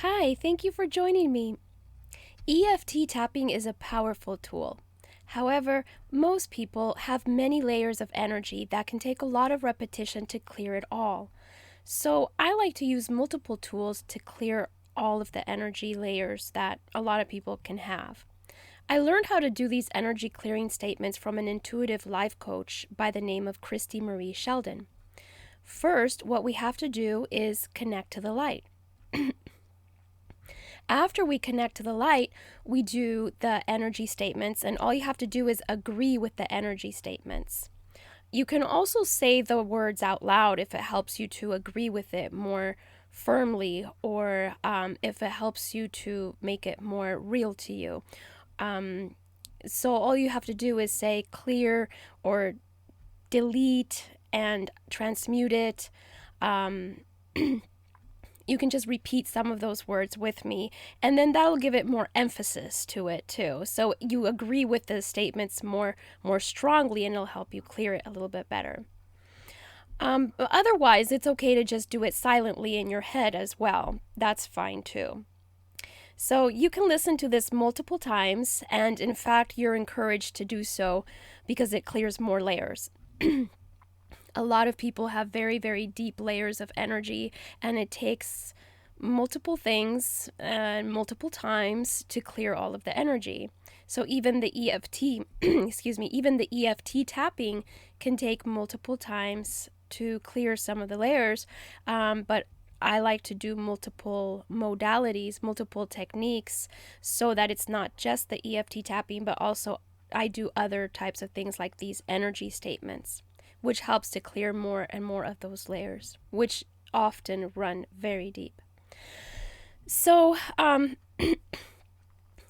Hi, thank you for joining me. EFT tapping is a powerful tool. However, most people have many layers of energy that can take a lot of repetition to clear it all. So I like to use multiple tools to clear all of the energy layers that a lot of people can have. I learned how to do these energy clearing statements from an intuitive life coach by the name of Christie Marie Sheldon. First, what we have to do is connect to the light. After we connect to the light, we do the energy statements, and all you have to do is agree with the energy statements. You can also say the words out loud if it helps you to agree with it more firmly, or if it helps you to make it more real to you. So all you have to do is say clear or delete and transmute it. You can just repeat some of those words with me, and then that'll give it more emphasis to it too. So you agree with the statements more strongly, and it'll help you clear it a little bit better. Otherwise, it's okay to just do it silently in your head as well. That's fine too. So you can listen to this multiple times, and in fact, you're encouraged to do so because it clears more layers. A lot of people have very, very deep layers of energy, and it takes multiple things and multiple times to clear all of the energy. So even the EFT, even the EFT tapping can take multiple times to clear some of the layers, but I like to do multiple modalities, multiple techniques, so that it's not just the EFT tapping, but also I do other types of things like these energy statements, which helps to clear more and more of those layers, which often run very deep. So,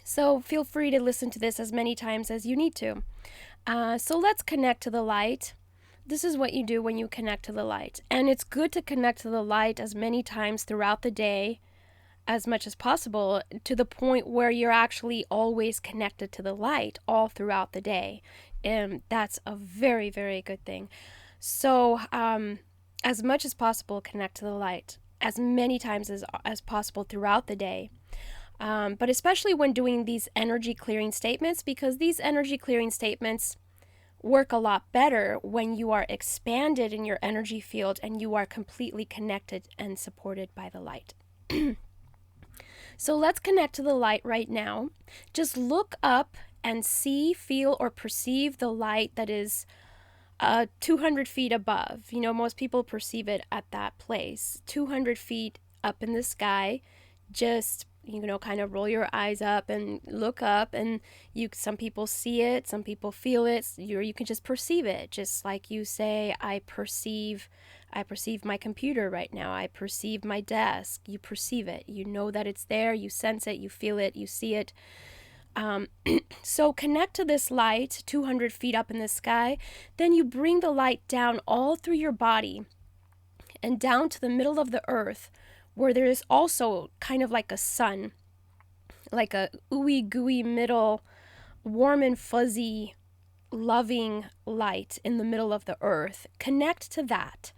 so feel free to listen to this as many times as you need to. So let's connect to the light. This is what you do when you connect to the light. And it's good to connect to the light as many times throughout the day, as much as possible, to the point where you're actually always connected to the light all throughout the day. And that's a very, very good thing. So as much as possible, connect to the light as many times as possible throughout the day. But especially when doing these energy clearing statements, because these energy clearing statements work a lot better when you are expanded in your energy field and you are completely connected and supported by the light. So let's connect to the light right now. Just look up and see, feel, or perceive the light that is 200 feet above. You know, most people perceive it at that place. 200 feet up in the sky. Just, you know, kind of roll your eyes up and look up, and some people see it, some people feel it, you can just perceive it. Just like you say, I perceive my computer right now. I perceive my desk. You perceive it. You know that it's there. You sense it. You feel it. You see it. So connect to this light 200 feet up in the sky. Then you bring the light down all through your body and down to the middle of the earth, where there is also kind of like a sun, like a ooey gooey middle, warm and fuzzy, loving light in the middle of the earth. Connect to that.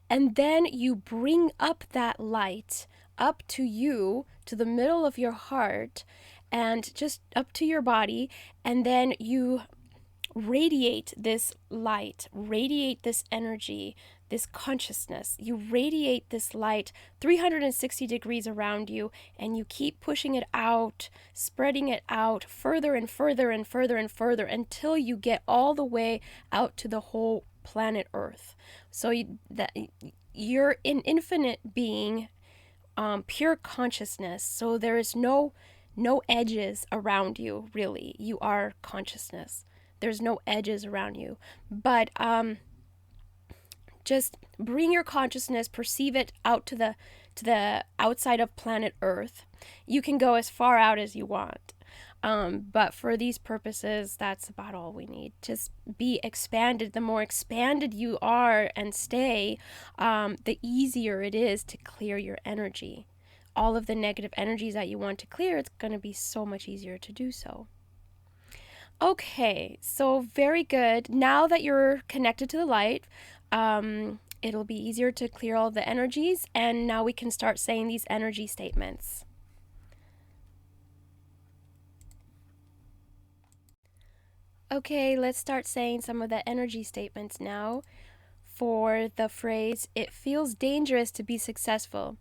And then you bring up that light up to you, to the middle of your heart, and just up to your body. And then you radiate this light, radiate this energy, this consciousness. You radiate this light 360 degrees around you, and you keep pushing it out, spreading it out further and further and further and further until you get all the way out to the whole planet Earth. So you're an infinite being, pure consciousness. So there is no edges around you, really. You are consciousness. There's no edges around you. But just bring your consciousness, perceive it out to the outside of planet Earth. You can go as far out as you want. But for these purposes, that's about all we need. Just be expanded. The more expanded you are and stay, the easier it is to clear your energy. All of the negative energies that you want to clear, it's going to be so much easier to do so. Okay, so very good. Now that you're connected to the light, it'll be easier to clear all the energies, and now we can start saying these energy statements. Okay, let's start saying some of the energy statements now. For the phrase, it feels dangerous to be successful.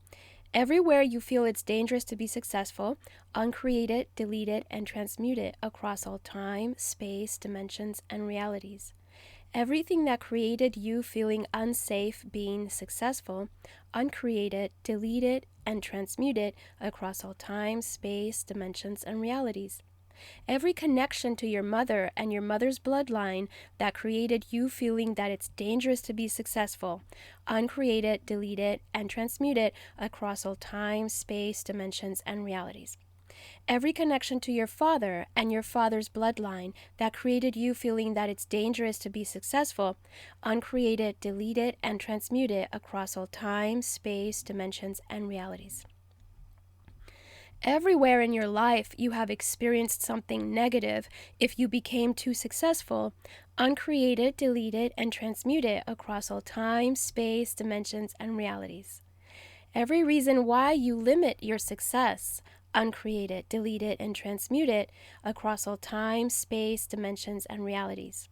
Everywhere you feel it's dangerous to be successful, uncreate it, delete it, and transmute it across all time, space, dimensions, and realities. Everything that created you feeling unsafe being successful, uncreate it, delete it, and transmute it across all time, space, dimensions, and realities. Every connection to your mother and your mother's bloodline that created you feeling that it's dangerous to be successful, uncreate it, delete it, and transmute it across all time, space, dimensions, and realities. Every connection to your father and your father's bloodline that created you feeling that it's dangerous to be successful, uncreate it, delete it, and transmute it across all time, space, dimensions, and realities. Everywhere in your life you have experienced something negative if you became too successful, uncreate it, delete it, and transmute it across all time, space, dimensions, and realities. Every reason why you limit your success, uncreate it, delete it, and transmute it across all time, space, dimensions, and realities.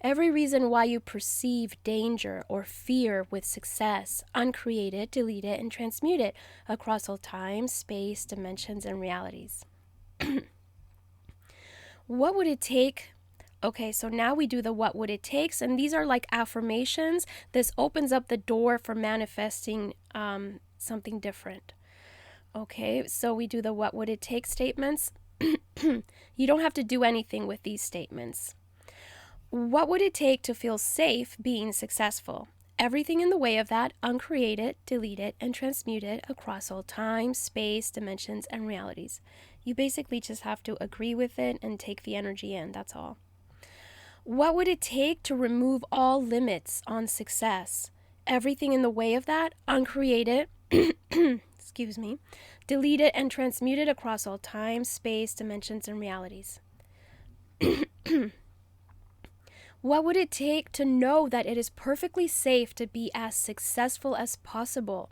Every reason why you perceive danger or fear with success, uncreate it, delete it, and transmute it across all time, space, dimensions, and realities. What would it take? Okay, so now we do the what would it takes, and these are like affirmations. This opens up the door for manifesting something different. Okay, so we do the what would it take statements. You don't have to do anything with these statements. What would it take to feel safe being successful? Everything in the way of that, uncreate it, delete it, and transmute it across all time, space, dimensions, and realities. You basically just have to agree with it and take the energy in, that's all. What would it take to remove all limits on success? Everything in the way of that, uncreate it, excuse me, delete it, and transmute it across all time, space, dimensions, and realities. What would it take to know that it is perfectly safe to be as successful as possible?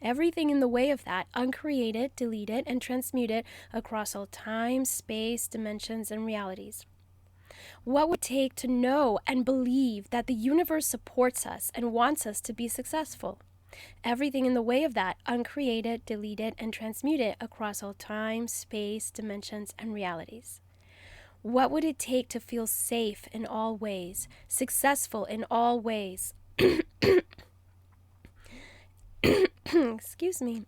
Everything in the way of that, uncreate it, delete it, and transmute it across all time, space, dimensions, and realities. What would it take to know and believe that the universe supports us and wants us to be successful? Everything in the way of that, uncreate it, delete it, and transmute it across all time, space, dimensions, and realities. What would it take to feel safe in all ways, successful in all ways? Excuse me.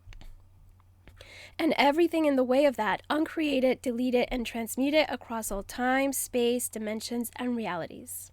And everything in the way of that, uncreate it, delete it, and transmute it across all time, space, dimensions, and realities.